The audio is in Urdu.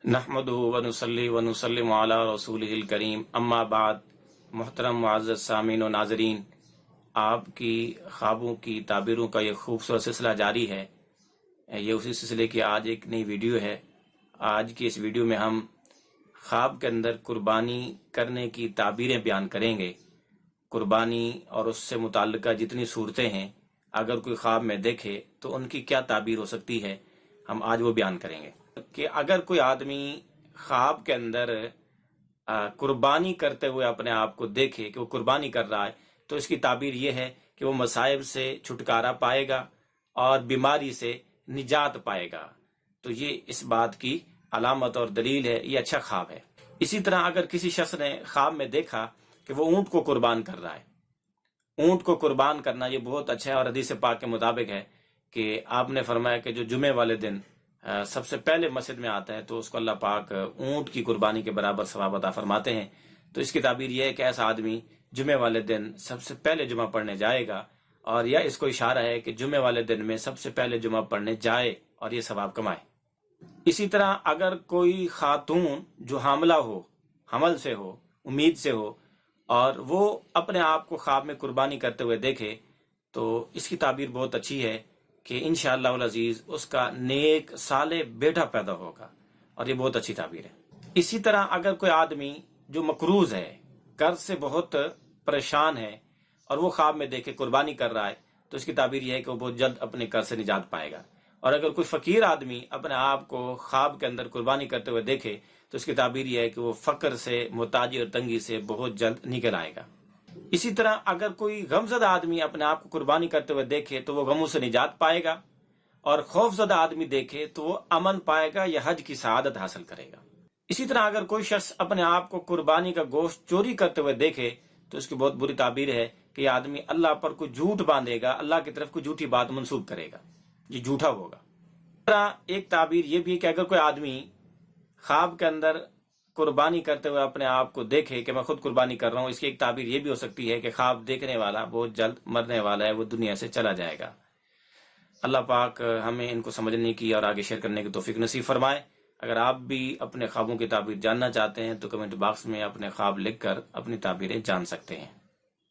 نحمدہ ونصلی ونسلم علی رسولہ الکریم، اما بعد۔ محترم معزز سامعین و ناظرین، آپ کی خوابوں کی تعبیروں کا یہ خوبصورت سلسلہ جاری ہے۔ یہ اسی سلسلے کی آج ایک نئی ویڈیو ہے۔ آج کی اس ویڈیو میں ہم خواب کے اندر قربانی کرنے کی تعبیریں بیان کریں گے۔ قربانی اور اس سے متعلقہ جتنی صورتیں ہیں، اگر کوئی خواب میں دیکھے تو ان کی کیا تعبیر ہو سکتی ہے، ہم آج وہ بیان کریں گے کہ اگر کوئی آدمی خواب کے اندر قربانی کرتے ہوئے اپنے آپ کو دیکھے کہ وہ قربانی کر رہا ہے، تو اس کی تعبیر یہ ہے کہ وہ مصائب سے چھٹکارا پائے گا اور بیماری سے نجات پائے گا۔ تو یہ اس بات کی علامت اور دلیل ہے، یہ اچھا خواب ہے۔ اسی طرح اگر کسی شخص نے خواب میں دیکھا کہ وہ اونٹ کو قربان کر رہا ہے، اونٹ کو قربان کرنا یہ بہت اچھا ہے، اور حدیث پاک کے مطابق ہے کہ آپ نے فرمایا کہ جو جمعے والے دن سب سے پہلے مسجد میں آتا ہے تو اس کو اللہ پاک اونٹ کی قربانی کے برابر ثواب عطا فرماتے ہیں۔ تو اس کی تعبیر یہ ہے کہ ایسا آدمی جمعے والے دن سب سے پہلے جمعہ پڑھنے جائے گا، اور یا اس کو اشارہ ہے کہ جمعے والے دن میں سب سے پہلے جمعہ پڑھنے جائے اور یہ ثواب کمائے۔ اسی طرح اگر کوئی خاتون جو حاملہ ہو، حمل سے ہو، امید سے ہو، اور وہ اپنے آپ کو خواب میں قربانی کرتے ہوئے دیکھے، تو اس کی تعبیر بہت اچھی ہے کہ انشاءاللہ العزیز اس کا نیک صالح بیٹا پیدا ہوگا، اور یہ بہت اچھی تعبیر ہے۔ اسی طرح اگر کوئی آدمی جو مقروض ہے، قرض سے بہت پریشان ہے، اور وہ خواب میں دیکھے قربانی کر رہا ہے، تو اس کی تعبیر یہ ہے کہ وہ بہت جلد اپنے قرض سے نجات پائے گا۔ اور اگر کوئی فقیر آدمی اپنے آپ کو خواب کے اندر قربانی کرتے ہوئے دیکھے، تو اس کی تعبیر یہ ہے کہ وہ فقر سے، محتاجی اور تنگی سے بہت جلد نکل آئے گا۔ اسی طرح اگر کوئی غمزدہ آدمی اپنے آپ کو قربانی کرتے ہوئے دیکھے تو وہ غموں سے نجات پائے گا، اور خوفزدہ آدمی دیکھے تو وہ امن پائے گا یا حج کی سعادت حاصل کرے گا۔ اسی طرح اگر کوئی شخص اپنے آپ کو قربانی کا گوشت چوری کرتے ہوئے دیکھے تو اس کی بہت بری تعبیر ہے کہ یہ آدمی اللہ پر کوئی جھوٹ باندھے گا، اللہ کی طرف کوئی جھوٹی بات منسوب کرے گا، یہ جھوٹا ہوگا۔ اسی طرح ایک تعبیر یہ بھی ہے کہ اگر کوئی آدمی خواب کے اندر قربانی کرتے ہوئے اپنے آپ کو دیکھے کہ میں خود قربانی کر رہا ہوں، اس کی ایک تعبیر یہ بھی ہو سکتی ہے کہ خواب دیکھنے والا بہت جلد مرنے والا ہے، وہ دنیا سے چلا جائے گا۔ اللہ پاک ہمیں ان کو سمجھنے کی اور آگے شیئر کرنے کی توفیق نصیب فرمائے۔ اگر آپ بھی اپنے خوابوں کی تعبیر جاننا چاہتے ہیں تو کمنٹ باکس میں اپنے خواب لکھ کر اپنی تعبیریں جان سکتے ہیں۔